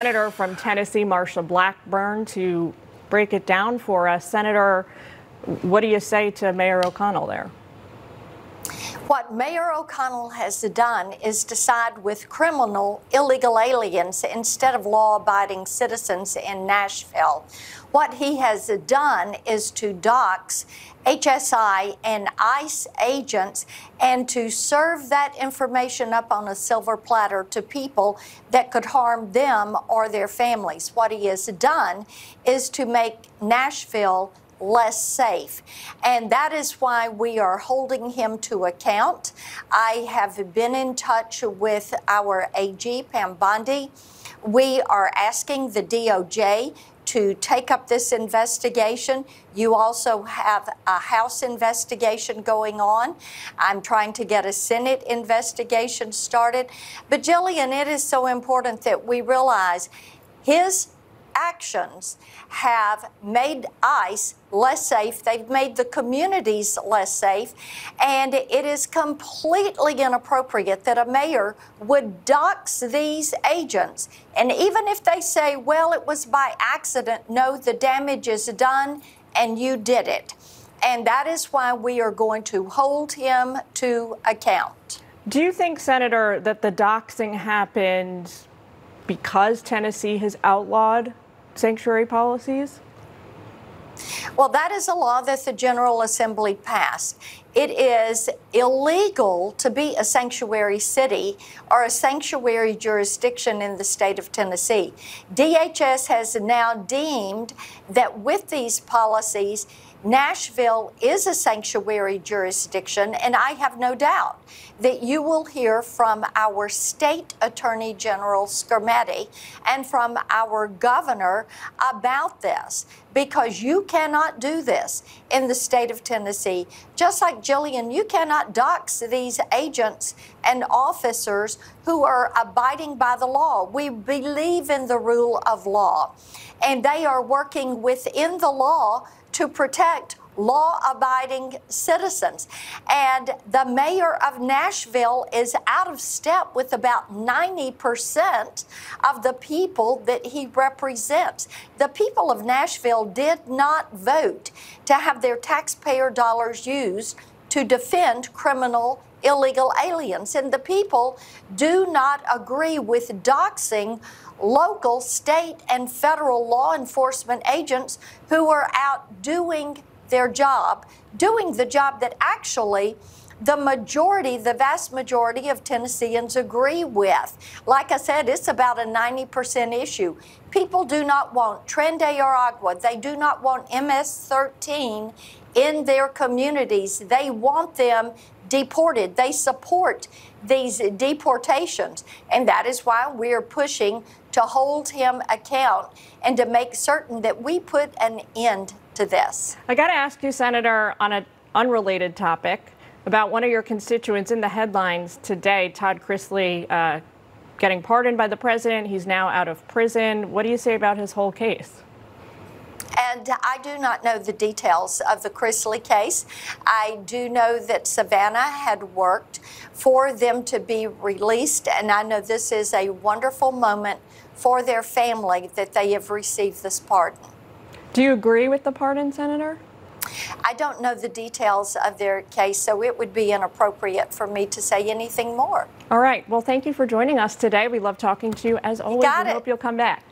Senator from Tennessee, Marsha Blackburn, to break it down for us. Senator, what do you say to Mayor O'Connell there? What Mayor O'Connell has done is to side with criminal illegal aliens instead of law-abiding citizens in Nashville. What he has done is to dox HSI and ICE agents and to serve that information up on a silver platter to people that could harm them or their families. What he has done is to make Nashville less safe. And that is why we are holding him to account. I have been in touch with our AG, Pam Bondi. We are asking the DOJ to take up this investigation. You also have a House investigation going on. I'm trying to get a Senate investigation started. But Gillian, it is so important that we realize his actions have made ICE less safe. They've made the communities less safe. And it is completely inappropriate that a mayor would dox these agents. And even if they say, well, it was by accident, no, the damage is done and you did it. And that is why we are going to hold him to account. Do you think, Senator, that the doxing happened because Tennessee has outlawed sanctuary policies? Well, that is a law that the General Assembly passed. It is illegal to be a sanctuary city or a sanctuary jurisdiction in the state of Tennessee. DHS has now deemed that with these policies, Nashville is a sanctuary jurisdiction, and I have no doubt that you will hear from our State Attorney General Scarmetti and from our governor about this, because you cannot do this in the state of Tennessee. Just like Gillian, you cannot dox these agents and officers who are abiding by the law. We believe in the rule of law, and they are working within the law to protect law-abiding citizens. And the mayor of Nashville is out of step with about 90% of the people that he represents. The people of Nashville did not vote to have their taxpayer dollars used to defend criminal illegal aliens. And the people do not agree with doxing local, state, and federal law enforcement agents who are out doing their job, doing the job that actually the vast majority of Tennesseans agree with. Like I said, it's about a 90% issue. People do not want Tren de Aragua. They do not want MS-13 in their communities. They want them deported. They support these deportations. And that is why we're pushing to hold him account and to make certain that we put an end to this. I got to ask you, Senator, on an unrelated topic, about one of your constituents in the headlines today, Todd Chrisley, getting pardoned by the president. He's now out of prison. What do you say about his whole case? And I do not know the details of the Chrisley case. I do know that Savannah had worked for them to be released, and I know this is a wonderful moment for their family that they have received this pardon. Do you agree with the pardon, Senator? I don't know the details of their case, so it would be inappropriate for me to say anything more. All right. Well, thank you for joining us today. We love talking to you as always. We hope you'll come back.